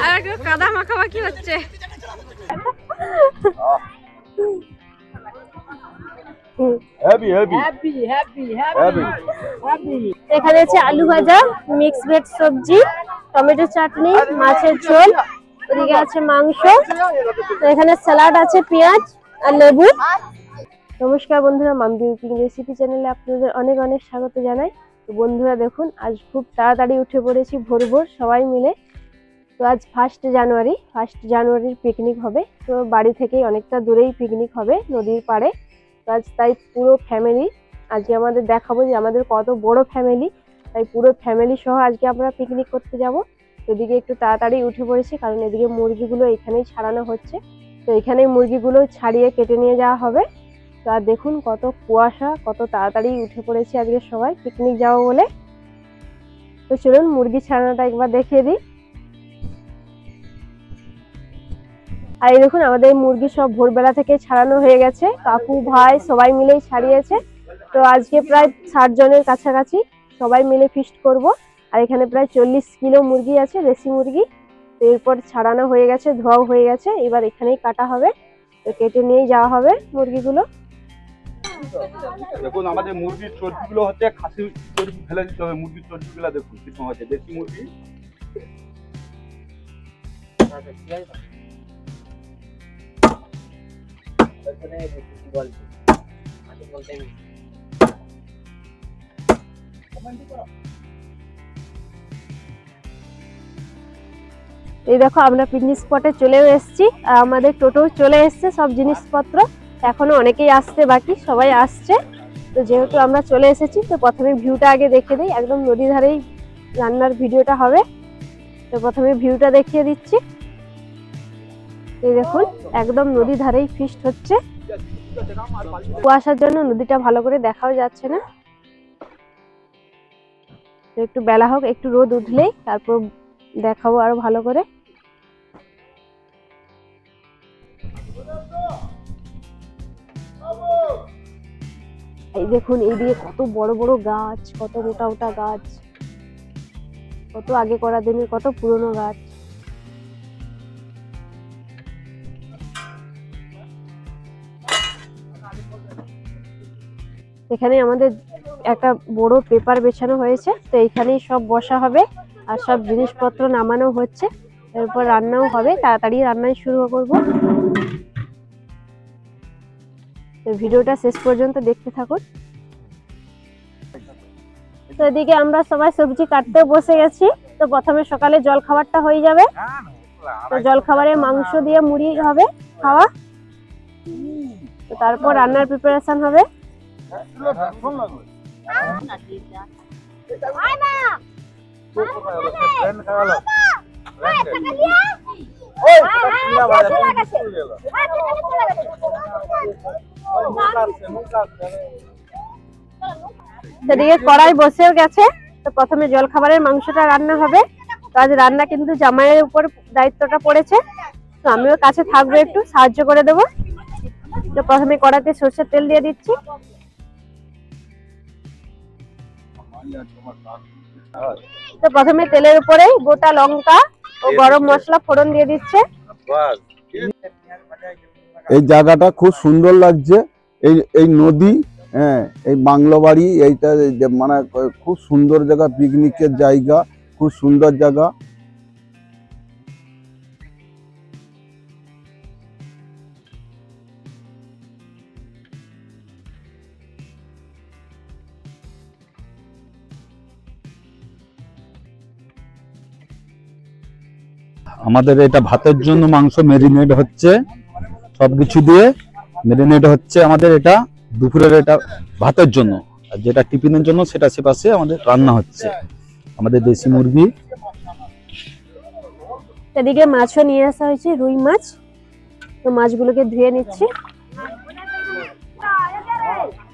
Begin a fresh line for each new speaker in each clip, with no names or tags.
আর কাদা মাখামাখি হচ্ছে। এখানে আছে আলু ভাজা, মিক্স ভেজ সবজি, টমেটো চাটনি, মাছের ঝোল, ওদিকে আছে মাংস, এখানে স্যালাড আছে, পেঁয়াজ আর লেবু। নমস্কার বন্ধুরা, মাম্পি কুকিং রেসিপি চ্যানেলে আপনাদের অনেক অনেক স্বাগত জানাই। তো বন্ধুরা দেখুন, আজ খুব তাড়াতাড়ি উঠে পড়েছি ভোর ভোর সবাই মিলে। তো আজ 1 জানুয়ারির পিকনিক হবে। তো বাড়ি থেকেই অনেকটা দূরেই পিকনিক হবে, নদীর পাড়ে। তো আজ তাই পুরো ফ্যামিলি, আজকে আমাদের দেখাবো যে আমাদের কত বড় ফ্যামিলি। তাই পুরো ফ্যামিলি সহ আজকে আমরা পিকনিক করতে যাব। এদিকে একটু তাড়াতাড়ি উঠে পড়েছি, কারণ এদিকে মুরগিগুলো এখানেই ছাড়ানো হচ্ছে। তো এখানেই মুরগিগুলো ছাড়িয়ে কেটে নিয়ে যাওয়া হবে। তো আর দেখুন কত কুয়াশা, কত তাড়াতাড়ি উঠে পড়েছি আজকে সবাই পিকনিক যাবো বলে। তো চলুন মুরগি ছাড়ানোটা একবার দেখিয়ে দিই। আর এই দেখুন আমাদের মুরগি সব ভোরবেলা থেকে ছাড়ানো হয়ে গেছে, কাকু ভাই সবাই মিলেই ছাড়িয়েছে। তো আজকে প্রায় 60 জনের কাছাকাছি সবাই মিলে ফিস্ট করব। আর এখানে প্রায় 40 কিলো মুরগি আছে, দেশি মুরগি। তো এরপর ছাড়ানো হয়ে গেছে, ধোয়াও হয়ে গেছে, এবার এখানেই কাটা হবে। তো কেটে নিয়ে যাওয়া হবে মুরগিগুলো।
দেখুন আমাদের মুরগির চর্বিগুলো হচ্ছে খাসির চর্বি, ফেলে দিতে হবে। মুরগির চর্বিগুলো দেখুন কি সময় আছে, দেশি মুরগি।
এই দেখো আমরা পিকনিক স্পটে চলেও এসেছি, আর আমাদের টোটো চলে এসছে সব জিনিসপত্র। এখনো অনেকেই আসতে বাকি, সবাই আসছে। তো যেহেতু আমরা চলে এসেছি, তো প্রথমে ভিউটা আগে দেখে দিই। একদম নদী ধারেই রান্নার ভিডিওটা হবে। তো প্রথমে ভিউটা দেখিয়ে দিচ্ছি। এই দেখুন একদম নদী ধারেই ফিস্ট হচ্ছে। কুয়াশার জন্য নদীটা ভালো করে দেখাও যাচ্ছে না। একটু বেলা হোক, একটু রোদ উঠলেই তারপর দেখাবো আরো ভালো করে। এই দেখুন এইদিকে কত বড় বড় গাছ, কত মোটা মোটা গাছ, কত আগে করা দিনের কত পুরনো গাছ। এখানে আমাদের একটা বড় পেপার বেছানো হয়েছে, তো এইখানেই সব বসা হবে আর সব জিনিসপত্র নামানো হচ্ছে। এরপর রান্নাও হবে, তাড়াতাড়ি রান্নাই শুরু করব। তো ভিডিওটা শেষ পর্যন্ত দেখতে থাকুন। তো এদিকে আমরা সবাই সবজি কাটতে বসে গেছি। তো প্রথমে সকালে জল খাবারটা হয়ে যাবে। তো জল খাবারে মাংস দিয়ে মুড়ি হবে খাওয়া। তো তারপর রান্নার প্রিপারেশন হবে। সেদিকে কড়াই বসেও গেছে। তো প্রথমে জল খাবারের মাংসটা রান্না হবে। তো আজ রান্না কিন্তু জামাইয়ের উপর দায়িত্বটা পড়েছে। তো আমিও কাছে থাকবো, একটু সাহায্য করে দেবো। তো প্রথমে কড়াইতে সরষের তেল দিয়ে দিচ্ছি। তো প্রথমে তেলের উপরে গোটা লঙ্কা ও গরম মশলা ফোড়ন দিয়ে দিচ্ছে।
এই জায়গাটা খুব সুন্দর লাগছে। এই নদী, হ্যাঁ, এই বাংলো বাড়ি, এইটা মানে খুব সুন্দর জায়গা, পিকনিকের জায়গা, খুব সুন্দর জায়গা।
আমাদের এটা ভাতের জন্য মাংস ম্যারিনেট হচ্ছে, সবকিছু দিয়ে ম্যারিনেট হচ্ছে। আমাদের এটা দুপুরের, এটা ভাতের জন্য। আর যেটা টিফিনের জন্য সেটা সেপাশে আমাদের রান্না হচ্ছে, আমাদের দেশি মুরগি।
এদিকে মাছও নিয়ে আসা হয়েছে, রুই মাছ। তো মাছগুলোকে ধুয়ে নিচ্ছি।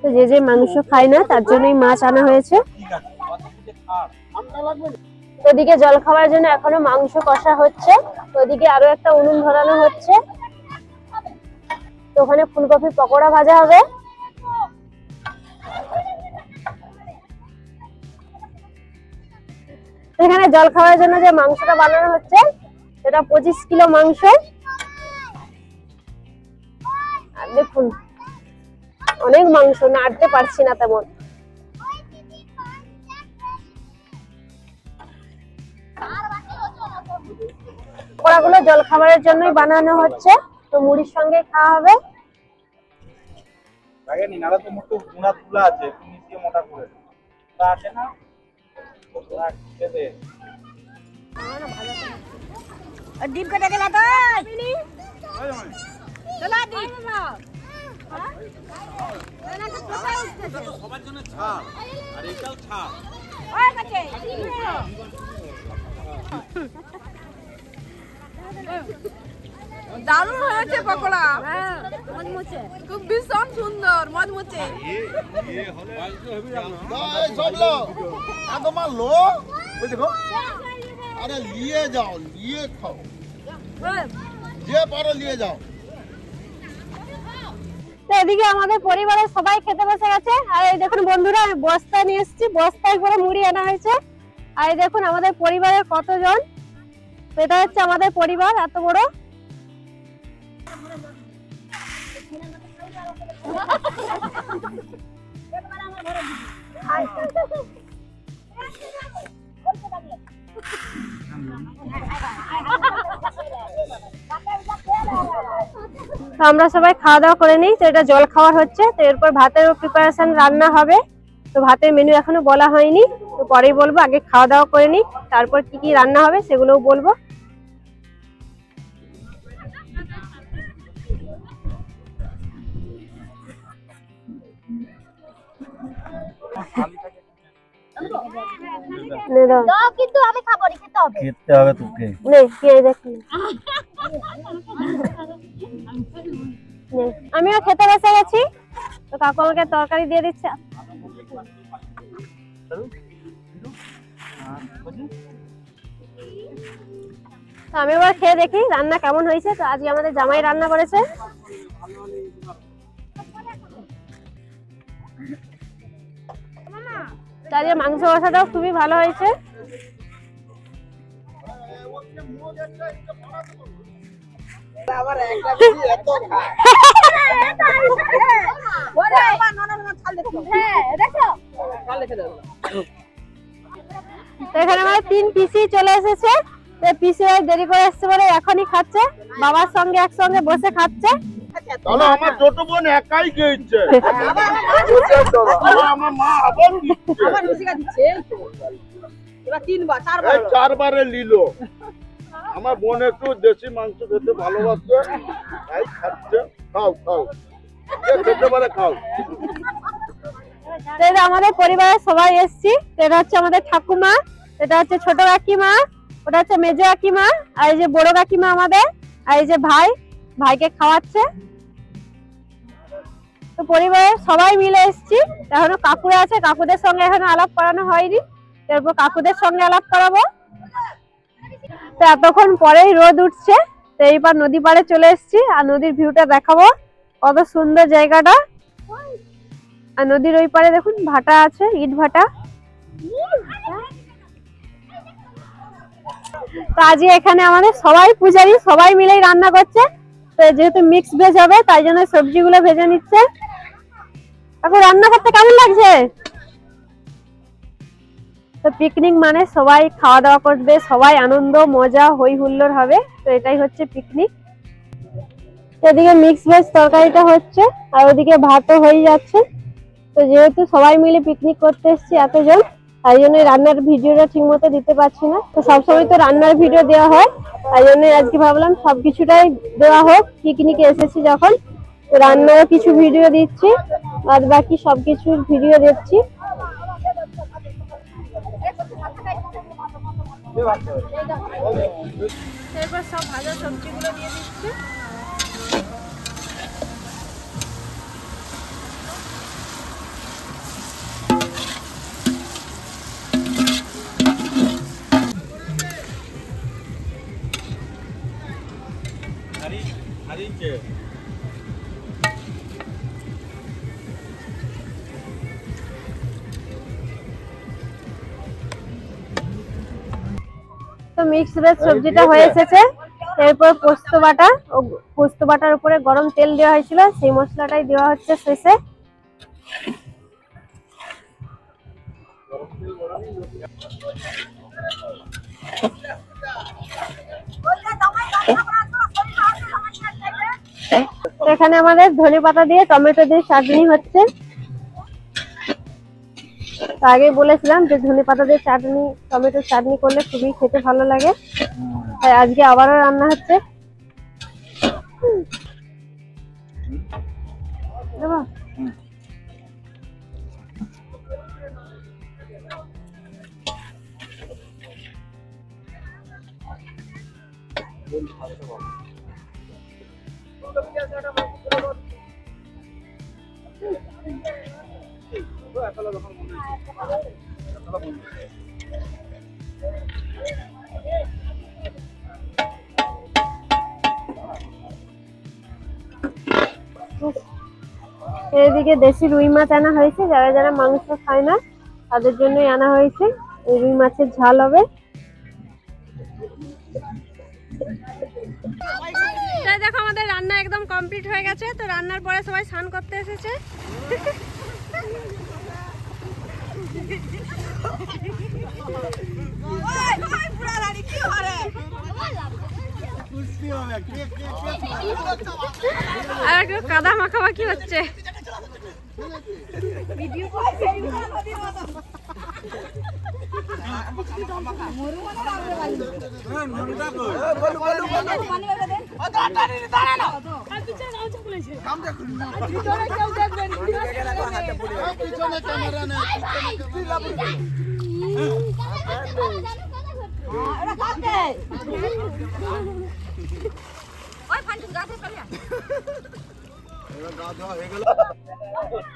তো যে যে মাংস খায় না তার জন্যই মাছ আনা হয়েছে। ওদিকে জল খাওয়ার জন্য এখনো মাংস কষা হচ্ছে। ওদিকে আরো একটা উনুন ধরানো হচ্ছে। তো ওখানে ফুলকপি পকোড়া ভাজা হবে। এখানে জল খাওয়ার জন্য যে মাংসটা বানানো হচ্ছে এটা 25 কিলো মাংস। আর দেখুন অনেক মাংস, নাড়তে পারছি না তেমন। পকোড়াগুলো জল খাবারের জন্যই বানানো হচ্ছে, তো মুড়ির সঙ্গে খাওয়া হবে।
ডিম কেটে গেল তো চলো ডিম সবার জন্য ছাড় আর এটাও ছাড় ওই কাছে দারুণ হয়েছে পকোড়া। হ্যাঁ মজমুচে, খুব ভীষণ সুন্দর মজমুচে।
সব লো তোমার লো ওই দেখো, আরে নিয়ে যাও, নিয়ে খাও, যে পারো নিয়ে যাও।
তো এদিকে আমাদের পরিবারের সবাই খেতে বসে গেছে। আর এই দেখুন বন্ধুরা, আমি বস্তা নিয়ে এসেছি, বস্তায় করে মুড়ি আনা হয়েছে। আর এই দেখুন আমাদের পরিবারের কতজন, এটা হচ্ছে আমাদের পরিবার এত বড়। তো আমরা সবাই খাওয়া দাওয়া করে নিই। তো এটা জল খাওয়ার হচ্ছে, তো এরপর ভাতের প্রিপারেশন রান্না হবে। তো ভাতের মেনু এখনো বলা হয়নি, তো পরেই বলবো। আগে খাওয়া দাওয়া করে নিই, তারপর কি কি রান্না হবে সেগুলোও বলবো।
কিন্তু আমি খাবো না, খেতে হবে,
খেতে হবে তোকে।
নে পেঁয়াজ দেখি, আমিও খেতে বসে গেছি। তো কাকু আমাকে তরকারি দিয়ে দিচ্ছে। তো আমি এবার খেয়ে দেখি রান্না কেমন হয়েছে। তো আজকে আমাদের জামাই রান্না করেছে। আজকে মাংস কষাটাও খুবই ভালো হয়েছে। তো এখানে আমার 3 পিসি চলে এসেছে। পিসি দেরি করে এসছে বলে এখনই খাচ্ছে, বাবার সঙ্গে একসঙ্গে বসে খাচ্ছে।
তাহলে আমার ছোট বোন একাই গেছে, আমার মা আবার চারবারে নিল। আমার বোন একটু দেশি মাংস খেতে ভালোবাসে, তাই খাচ্ছে। খাও খাও, খেতে পারে খাও।
আমাদের পরিবারের সবাই এসছি। এটা হচ্ছে আমাদের ঠাকুমা, এটা হচ্ছে ছোট কাকিমা, ওটা হচ্ছে মেজো কাকিমা, আর এই যে বড় কাকিমা আমাদের, আর এই যে ভাইকে খাওয়াচ্ছে। তো পরিবারের সবাই মিলে এসছি। এখনো কাকুরা আছে, কাকুদের সঙ্গে এখনো আলাপ করানো হয়নি, তারপর কাকুদের সঙ্গে আলাপ করাবো। তো এতক্ষণ পরেই রোদ উঠছে। তো এইবার নদী পাড়ে চলে এসছি, আর নদীর ভিউটা দেখাবো, কত সুন্দর জায়গাটা। আর নদীর ওই পারে দেখুন ভাটা আছে, ইট ভাটা। তো আজকে এখানে আমাদের সবাই পূজারি, সবাই মিলেই রান্না করছে। তো যেহেতু মিক্স ভেজ হবে তাই জন্য সবজিগুলো ভেজে নিচ্ছে। এখন রান্না করতে কেমন লাগছে? তো পিকনিক মানে সবাই খাওয়া দাওয়া করবে, সবাই আনন্দ মজা হই হুল্লোড় হবে। তো এটাই হচ্ছে পিকনিক। এদিকে মিক্স ভেজ তরকারিটা হচ্ছে, আর ওদিকে ভাতও হয়ে যাচ্ছে। তো যেহেতু সবাই মিলে পিকনিক করতে এসেছি এতজন, তাই জন্য রান্নার ভিডিওটা ঠিক মতো দিতে পারছি না। তো সবসময় তো রান্নার ভিডিও দেওয়া হয়, তাই জন্য আজকে ভাবলাম সবকিছুটাই দেওয়া হোক। পিকনিকে এসেছি যখন, তো রান্নার কিছু ভিডিও দিচ্ছি, আর বাকি সবকিছুর ভিডিও দিচ্ছি। এরপর সব ভাজা সবজিগুলো দিয়ে দিচ্ছি। তো মিক্স ভেজ সবজিটা হয়ে এসেছে। এরপর পোস্ত বাটা, ও পোস্ত বাটার উপরে গরম তেল দেওয়া হয়েছিল, সেই মশলাটাই দেওয়া হচ্ছে শেষে। এখানে আমাদের ধনেপাতা দিয়ে টমেটো দিয়ে চাটনি হচ্ছে। আগে বলেছিলাম যে ধনেপাতা দিয়ে চাটনি, টমেটো চাটনি করলে খুবই খেতে ভালো লাগে, তাই আজকে আবারও রান্না হচ্ছে। এদিকে দেশি রুই মাছ আনা হয়েছে, যারা যারা মাংস খায় না তাদের জন্যই আনা হয়েছে। এই রুই মাছের ঝাল হবে। দেখো আমাদের রান্না একদম কমপ্লিট হয়ে গেছে। তো রান্নার পরে সবাই স্নান করতে এসেছে। আর একটু কাদা মাখামাখি হচ্ছে।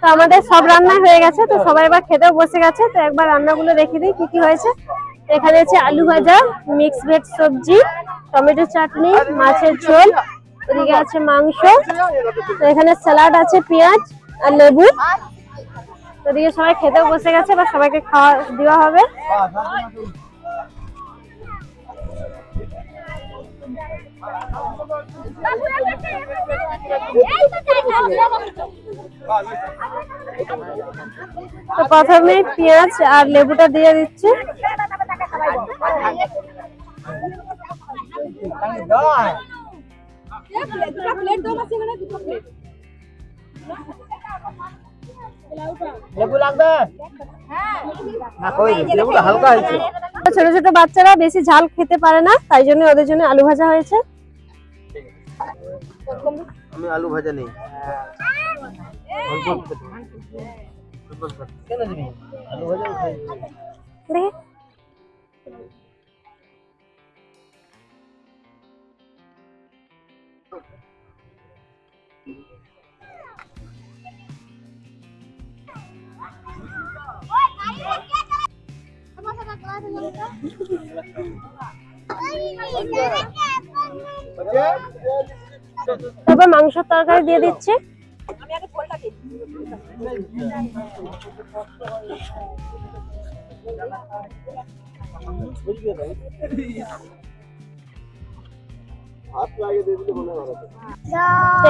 তো আমাদের সব রান্না হয়ে গেছে, তো সবাই এবার খেতেও বসে গেছে। তো একবার রান্নাগুলো দেখে দিই কি কি হয়েছে। এখানে আছে আলু ভাজা, মিক্স ভেজ সবজি, টমেটো চাটনি, মাছের ঝোল, এদিকে আছে মাংস, তো এখানে স্যালাড আছে, পেঁয়াজ আর লেবু। ওদিকে সবাই খেতেও বসে গেছে, এবার সবাইকে খাওয়া দেওয়া হবে। তো প্রথমে পেঁয়াজ আর লেবুটা দিয়ে দিচ্ছি। ছোট ছোট বাচ্চারা বেশি ঝাল খেতে পারে না, তাই জন্য ওদের জন্য আলু ভাজা হয়েছে।
আমি আলু ভাজা নেই।
দেখি তারপর মাংসের তরকারি দিয়ে দিচ্ছি।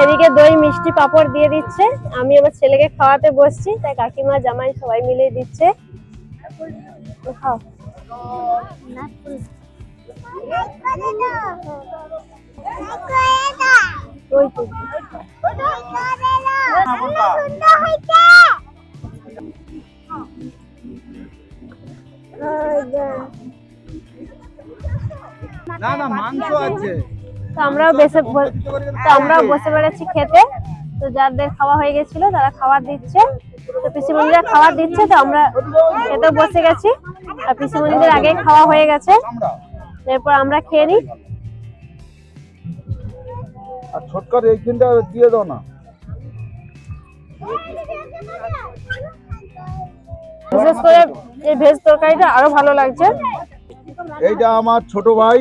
এদিকে দই মিষ্টি পাঁপড় দিয়ে দিচ্ছে। আমি আমার ছেলেকে খাওয়াতে বসছি, তাই কাকিমা জামাই সবাই মিলে দিচ্ছে। খাও।
না না মাংস আছে।
তো আমরাও বসে পড়েছি খেতে। তো যাদের খাওয়া হয়ে গেছিল তারা খাবার দিচ্ছে, তো পিসিমণিরা খাবার দিচ্ছে, তো আমরা খেতে বসে গেছি। আর পিসিমণিদের আগে খাওয়া হয়ে গেছে, এরপর আমরা খেয়ে নিই।
আর ছোটকার এইখানটা দিয়ে দাও না।
বিশেষ করে এই ভেজ তরকারিটা আরো ভালো লাগছে।
এইটা আমার ছোট ভাই,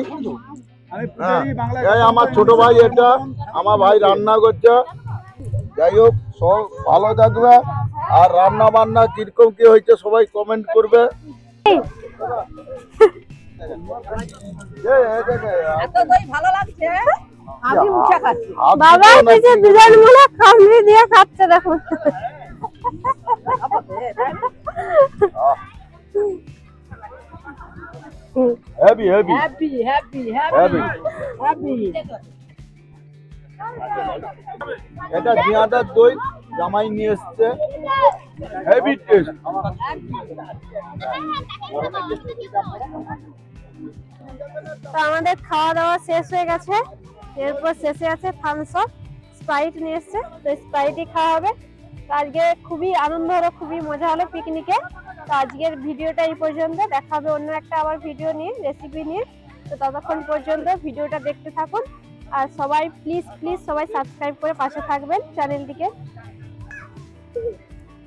এই আমার ছোট ভাই, এটা আমার ভাই রান্না করছে। যাই হোক, সব ভালো থাকবে। আর রান্না বান্না কিরকম কি হয়েছে সবাই কমেন্ট করবে।
বাবা কিছু দুজন মিলে খামড়ি দিয়ে খাচ্ছে দেখুন।
হেভি হেভি এটা জিয়াদার দই জামাই নিয়ে এসছে, হেভি টেস্ট।
তো আমাদের খাওয়া দাওয়া শেষ হয়ে গেছে, এরপর শেষে আছে থামস আপ, স্প্রাইট নিয়ে এসছে, তো স্প্রাইটই খাওয়া হবে। তো আজকে খুবই আনন্দ হলো, খুবই মজা হলো পিকনিকে। তো আজকের ভিডিওটা এই পর্যন্ত, দেখা হবে অন্য একটা আবার ভিডিও নিয়ে, রেসিপি নিয়ে। তো ততক্ষণ পর্যন্ত ভিডিওটা দেখতে থাকুন, আর সবাই প্লিজ সবাই সাবস্ক্রাইব করে পাশে থাকবেন চ্যানেলটিকে।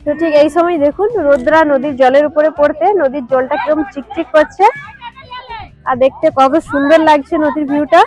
তো ঠিক এই সময় দেখুন রোদ্রা নদীর জলের উপরে পড়তে, নদীর জলটা কিরকম চিকচিক করছে আর দেখতে কত সুন্দর লাগছে নদীর ভিউটা।